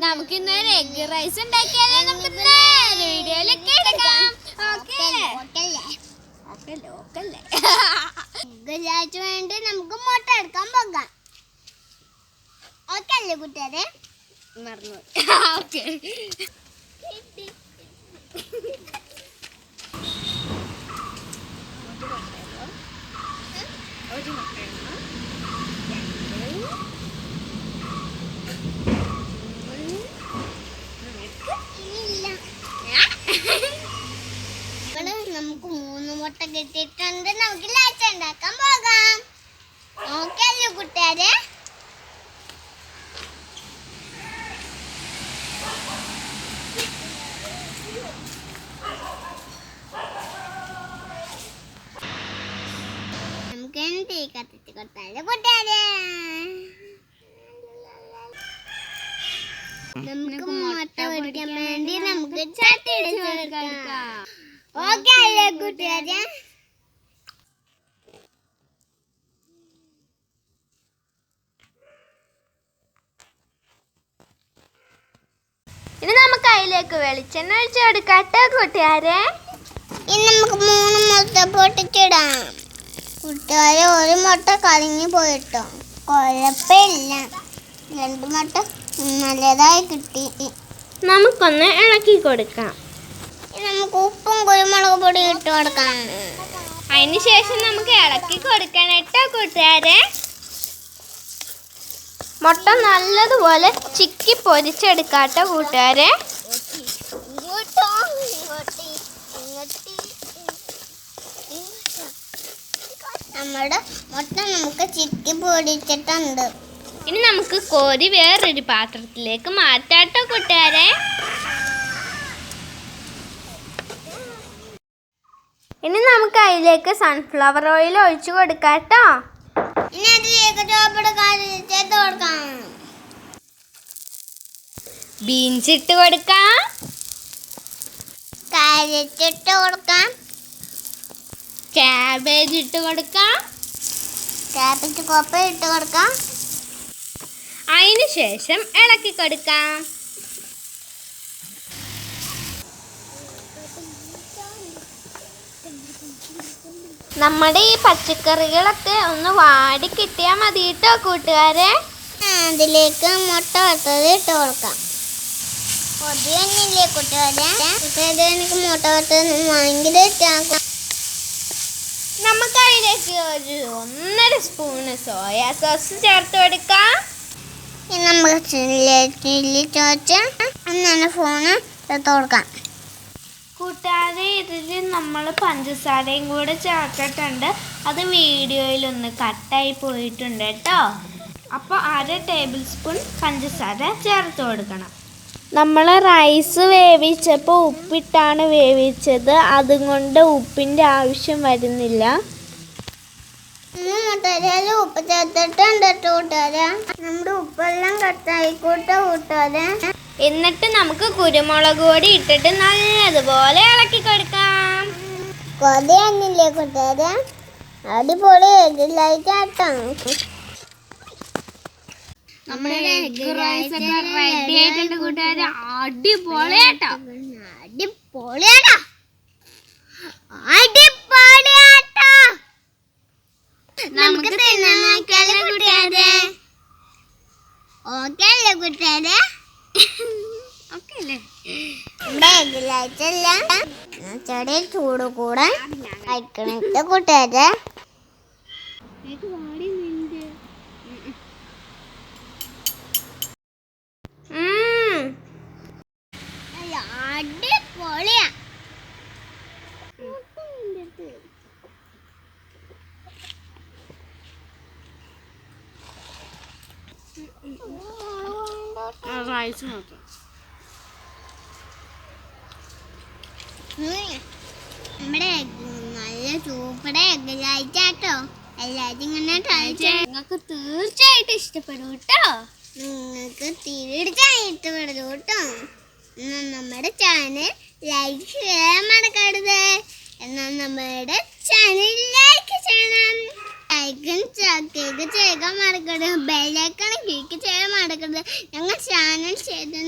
നമുക്ക് ഇന്നൊരു egg rice ഉണ്ടാക്കിയാലേ നമുക്ക് നേരെ വീഡിയോയിലേക്ക് എടുക്കാം. എഗ് വേണ്ടി നമുക്ക് മുട്ട എടുക്കാൻ പോകാം. ഓക്കെ അല്ലേ കൂട്ടുകാരെ? മറന്നു. ഓക്കെ, ഒരു മുട്ട നമുക്ക് 3 മുട്ട കിട്ടിയിട്ടുണ്ട്. നമുക്ക് ലാച്ച ഉണ്ടാക്കാൻ പോകാം. ഓക്കെ അല്ലേ കൂട്ടുകാരെ? നമുക്ക് തീ കത്തിച്ച് കൊടുത്താലേ കൂട്ടുകാരെ? നമുക്ക് മുട്ട പൊരിക്കാൻ വേണ്ടി നമുക്ക് ചട്ടി ഇടിച്ചു കൊടുക്കാം. ഓക്കെ അല്ലേ കൂട്ടുകാരെ? ഇനി നമുക്ക് അതിലേക്ക് വെളിച്ചെണ്ണ ഒഴിച്ചു കൊടുക്കാട്ടോ കൂട്ടുകാരെ. ഇനി നമുക്ക് 3 മുട്ട പൊട്ടിച്ചിടാം. കൂട്ടുകാരെ, ഒരു മുട്ട കളിഞ്ഞു പോയിട്ടോ, കുഴപ്പമില്ല. 2 മുട്ട നല്ലതായി കിട്ടി. നമുക്കൊന്ന് ഇളക്കി കൊടുക്കാം. നമുക്ക് ഉപ്പും കുരുമുളക് പൊടി ഇട്ട് കൊടുക്കാം. അതിന് ശേഷം നമുക്ക് ഇളക്കി കൊടുക്കണം കേട്ടോ കൂട്ടുകാരെ. മുട്ട നല്ലതുപോലെ ചിക്കി പൊരിച്ചെടുക്കാട്ടോ കൂട്ടുകാരെ. നമ്മുടെ മുട്ട നമുക്ക് ചിക്കി പൊരിച്ചിട്ടുണ്ട്. ഇനി നമുക്ക് കോരി വേറൊരു പാത്രത്തിലേക്ക് മാറ്റാട്ടോ കൂട്ടുകാരെ. ഇനി നമുക്ക് അതിലേക്ക് സൺഫ്ലവർ ഓയിൽ ഒഴിച്ചു കൊടുക്കാട്ടോ. ഇനി അതിലേക്ക് ചോപ്പട് ചേർത്ത് കൊടുക്കാം. ബീൻസ് ഇട്ട് കൊടുക്കാം, കാരറ്റ് ഇട്ട് കൊടുക്കാം, ക്യാബേജ് ഇട്ട് കൊടുക്കാം, ക്യാബേജ് കൊപ്പ ഇട്ട് കൊടുക്കാം. അതിന് ശേഷം ഇളക്കി കൊടുക്കാം. നമ്മുടെ ഈ പച്ചക്കറികളൊക്കെ ഒന്ന് വാടി കിട്ടിയാൽ മതി കേട്ടോ കൂട്ടുകാരെ. അതിലേക്ക് മുട്ട വറുത്തത് ഇട്ട് കൊടുക്കാം. പൊതിയൊന്നുമില്ലേ കൂട്ടുകാരെ? കൂട്ടുകാരെ, എനിക്ക് മുട്ട വറുത്തത് ഭയങ്കര ഇഷ്ടമാക്കാം. നമുക്ക് അതിലേക്ക് ഒരു 1.5 സ്പൂണ് സോയാ സോസ് ചേർത്ത് കൊടുക്കാം. ഇനി നമുക്ക് ചില്ലി ചോച്ച് 1 സ്പൂണ് ചേർത്ത് കൊടുക്കാം. കൂട്ടുകാരെ, ഇതിൽ നമ്മൾ പഞ്ചസാരയും കൂടെ ചേർത്തിട്ടുണ്ട്. അത് വീഡിയോയിലൊന്ന് കട്ടായി പോയിട്ടുണ്ട് കേട്ടോ. അപ്പോൾ 1/2 ടേബിൾ സ്പൂൺ പഞ്ചസാര ചേർത്ത് കൊടുക്കണം. നമ്മൾ റൈസ് വേവിച്ചപ്പോൾ ഉപ്പിട്ടാണ് വേവിച്ചത്, അതുകൊണ്ട് ഉപ്പിൻ്റെ ആവശ്യം വരുന്നില്ല. മുട്ടയില് ഉപ്പ് ചേർത്തിട്ടുണ്ട് കൂട്ടുകാരെ. നമ്മുടെ ഉപ്പെല്ലാം കട്ടായിക്കോട്ടെ കൂട്ടുകാരെ. എന്നിട്ട് നമുക്ക് കുരുമുളക് പൊടി ഇട്ടിട്ട് നല്ലതുപോലെ ഇളക്കി കൊടുക്കാം. കൊതിയൊന്നുമില്ലേ കൂട്ടുകാരെ? അടിപൊളി എഗ്ഗിലായിട്ടാട്ടോ. നമ്മുടെ എഗ് റൈസ് ഒക്കെ റെഡി ആയിട്ടുണ്ട് കൂട്ടുകാരെ. അടിപൊളിയാട്ടോ, അടിപൊളിയാട്ടോ, അടിപൊളിയാട്ടോ. നമുക്ക് തിന്നാൻ നോക്കിയാലോ കൂട്ടുകാരെ? ഓക്കെ അല്ലേ കൂട്ടുകാരെ? ഓക്കെ അല്ലേ? നമ്മുടെ എഗ്ഗിലായിട്ടെല്ലാം ചെറിയ ചൂട് കൂടെ കഴിക്കണത് കൂട്ടുകാരെ. അടിപൊളിയാ. റൈസ് നോക്കാം. നമ്മുടെ നല്ല സൂപ്പർ എഗ്ഗിലായിട്ടാട്ടോ. എല്ലാവരും ഇങ്ങനെ ട്രൈ ചെയ്ത് നിങ്ങൾക്ക് തീർച്ചയായിട്ടും ഇഷ്ടപ്പെടും കേട്ടോ. നിങ്ങൾക്ക് തീർച്ചയായിട്ടും ഇഷ്ടപ്പെടും കേട്ടോ. എന്നാൽ നമ്മുടെ ചാനൽ ലൈക്ക് ചെയ്യാൻ മറക്കരുത്. എന്നാൽ നമ്മുടെ ചാനൽ ലൈക്ക് ചെയ്യണം. ലൈക്കും കേക്ക് ചെയ്യാൻ മറക്കരുത്, ബെല്ലൈക്കൺ ക്ലിക്ക് ചെയ്യാൻ മറക്കരുത്. ഞങ്ങൾ ചാനൽ ചെയ്ത്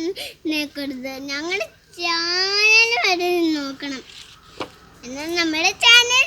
നോക്കരുത്, ഞങ്ങളുടെ ചാനൽ വരെ നോക്കണം. എന്നാൽ നമ്മുടെ ചാനൽ